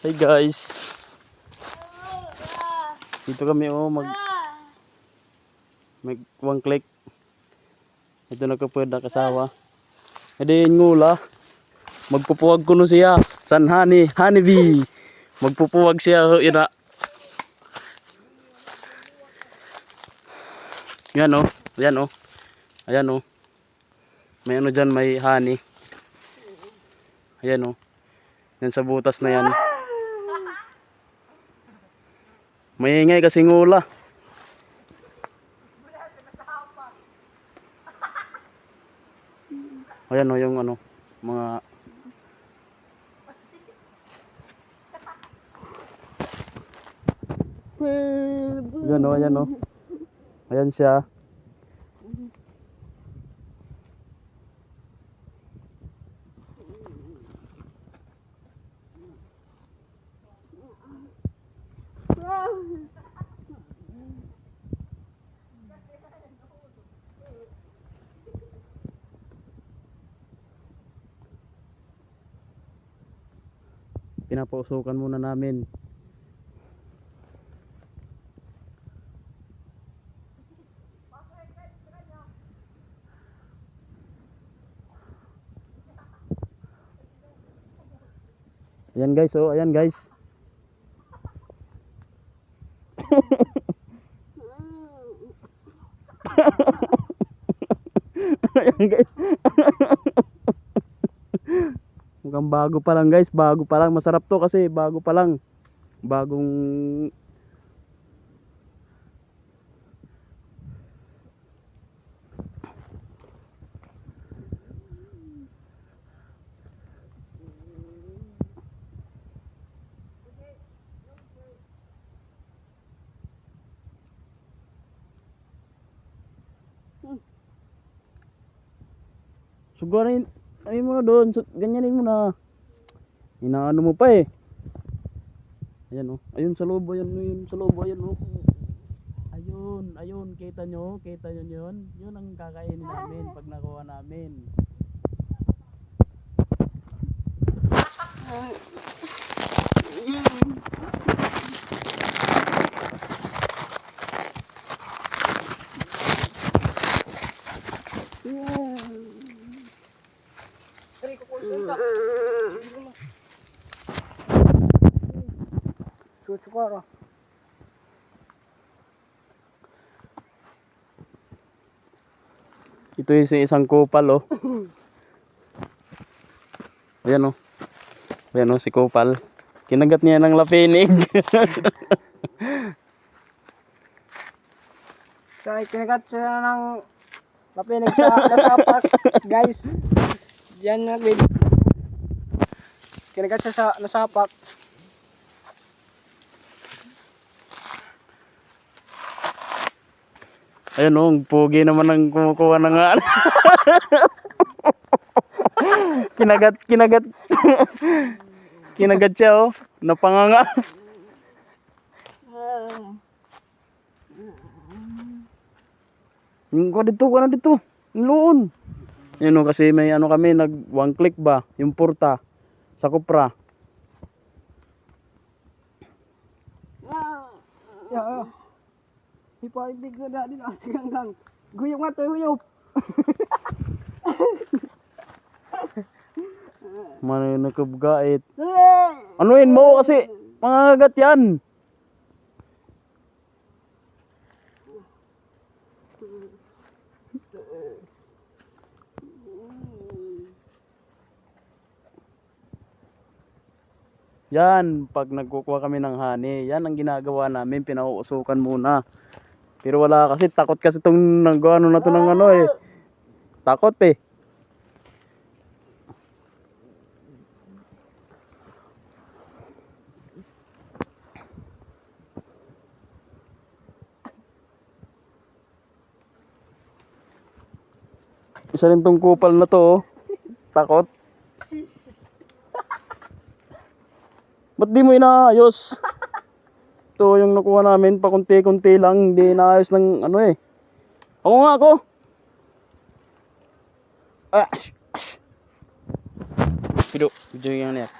Hey guys. Dito kami mag one click. Ito nakapwede na kasawa. Edi ngula. Magpupuwag ko no siya. San honeybee. Magpupuwag siya ina. Yan oh. Ayan oh. Ayan oh. May ano dyan, may honey. Ayan oh. Yan sa butas na yan. Maingay kasi ngula. Ayan o yung ano, mga ayan o, ayan o. Ayan siya. Pinapausukan muna namin. Ayan guys, oh, ayan guys. Ayan guys. Mukhang bago pa lang guys, bago pa lang. Masarap to kasi bago pa lang. Bagong sugarin. Ay mo na doon, ganyanin mo na. Inaano mo pa eh. Ayan oh. Ayun sa loob, ayun sa loob, ayun oh. Ayun, kita nyo yun. Yun ang kakainin namin pag nakuha namin. Cucukara. Ito yung isang kupal oh. Ayan oh. Ayan oh si kupal. Kinagat niya ng lapinig. So, kinagat siya ng lapinig sa natapak, guys. Yan na, baby. Kinagat siya sa nasapak. Ayun oh, pugi naman ang kumukuha ng nga. Kinagat. Kinagat siya oh, napanganga. Yung ko na dito. Loon. Yun oh, kasi may ano kami, nag one click ba, yung porta sa Cupra. Yeah. Ipaibig na dati na hanggang guyong nga tayo huyop. Mano nakabgait. Anuin mo kasi mangagat yan. Yan, pag nagkukuha kami ng honey, yan ang ginagawa namin, pinauusukan muna. Pero wala kasi, takot kasi itong nag-ano na to ng ano eh. Takot eh. Isa rin tong kupal na to oh. Takot. Ba't di mo inaayos? Ito yung nakuha namin, pakunti-kunti lang, hindi inaayos ng ano eh. Ako nga ako. Pido, video yang niya.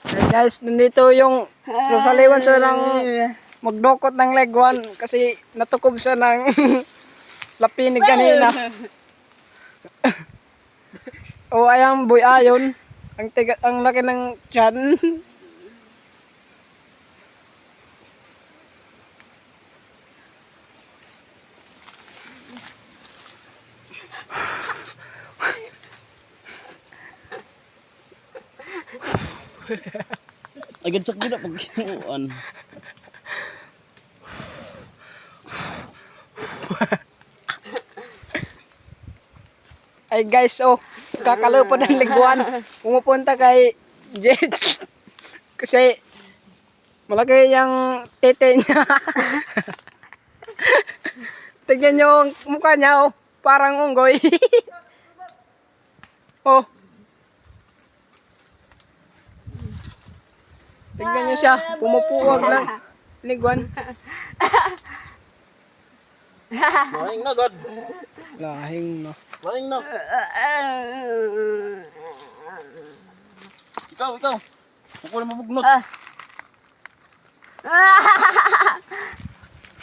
Hey guys, nandito yung sasaliwan siya ng magdukot ng leguan kasi natukob siya ng lapinig kanina. O ayang boy ayon. Ang laki ng tiyan. Agad sak gina pag kinuan. Ay guys, oh, kakalupad ng liguan. Pumupunta kay Jet. Kasi malaki yung tete niya. Tignan nyo ang mukha niya, oh. Parang unggoy. Oh. Tignan nyo siya, pumupuwag ng liguan. Lahing na god. Lahing no. Lahing na. Ikaw. Ako na mabugnot.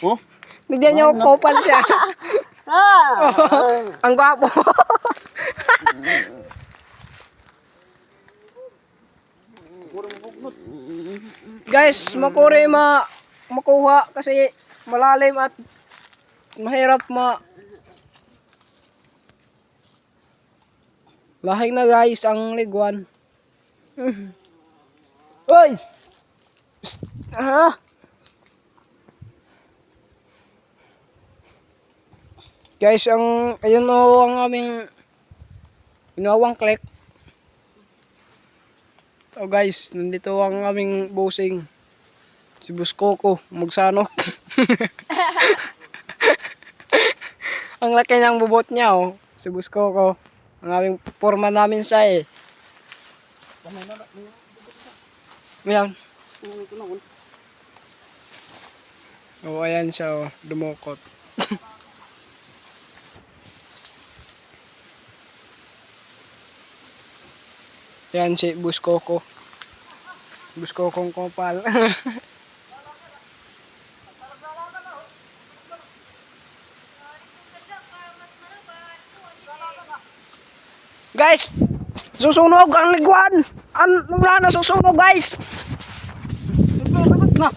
Oh? Tignan nyo, kopal siya. Oh, ang gwapo. Guys, makuri makuha kasi malalim at mahirap lahing na guys ang liguan. Oy! Ah! Guys, ayun o ang aming inawang click. Oh guys, nandito ang aming bossing. Si Buskoko, magsanok. Ang laki ng bubot niya, oh. Si Buskoko. Ang aming forma namin siya eh. Ayan. Oh, ayan siya, oh. Dumukot. Ayan si Buskoko. Buskokong kopal. Guys, susunog ang liguan. Wala na susunog, guys. Na.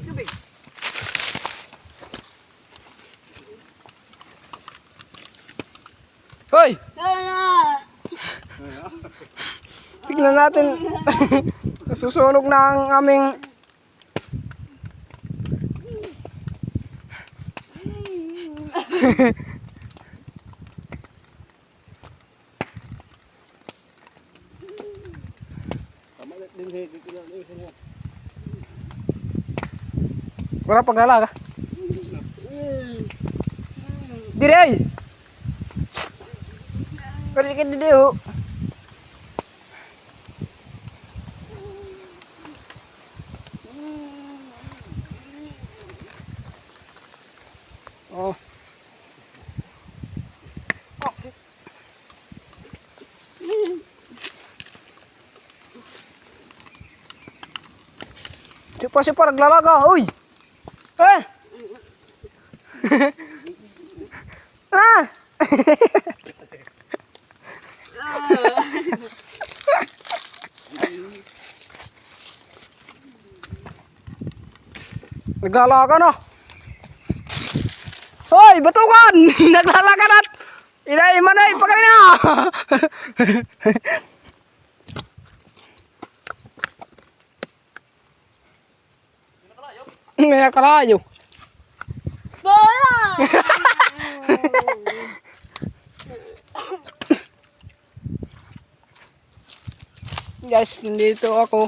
Tubig. Hoy! Tignan natin. Nasusunog na ang aming wala paglalaga. Dire ay. Kasi kini ho. Oh. Si pa naglalaga, uy. Eh. Ah. Naglalaga na. Hoy, batukan! Naglalaga na. Ilay manay pagkanina. May kalayo. Bola! Guys, nandito ako.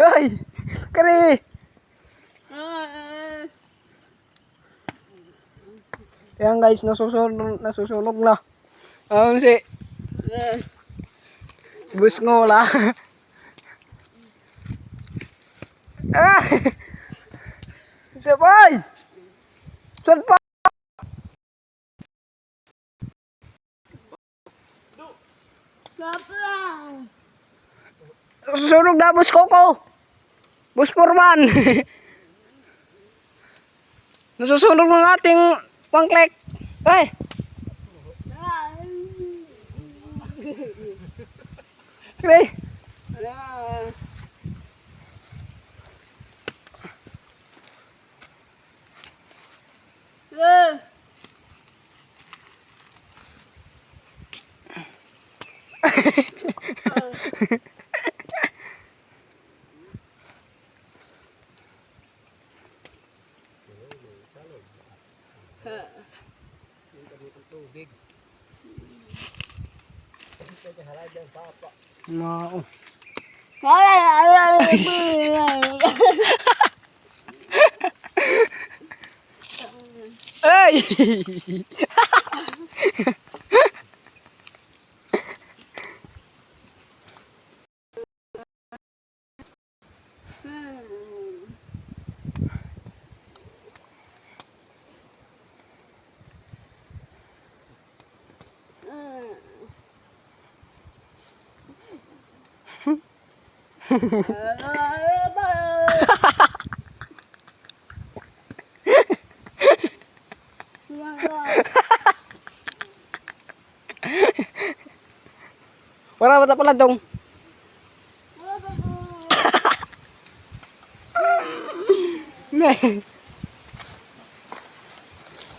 Ay! Kari! Ayan guys, nasusunog na. Si Bus ngola. Ah! Sabay! Saan pa? Susunog na, bus Coco. Bus Forman. Nasusunog ng ating pangklek. Ay! Okay. Mau. Hey! Wala ba pala dong?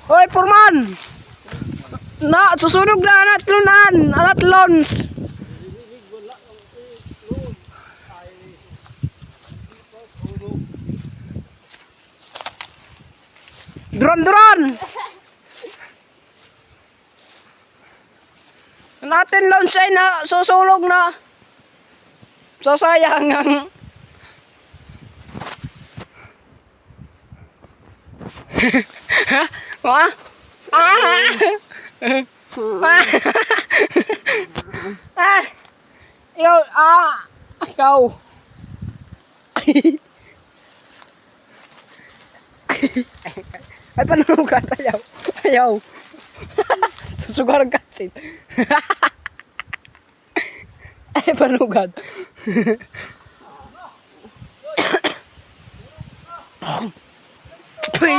Hoy, Purman! Na, susunog na anatlunan! Anatlons! Duran-duran! Natin launch ay na susulog na. Sasayang ang ah ah ikaw ay panunugan ayaw susugar ang katsin ay panugan Uy.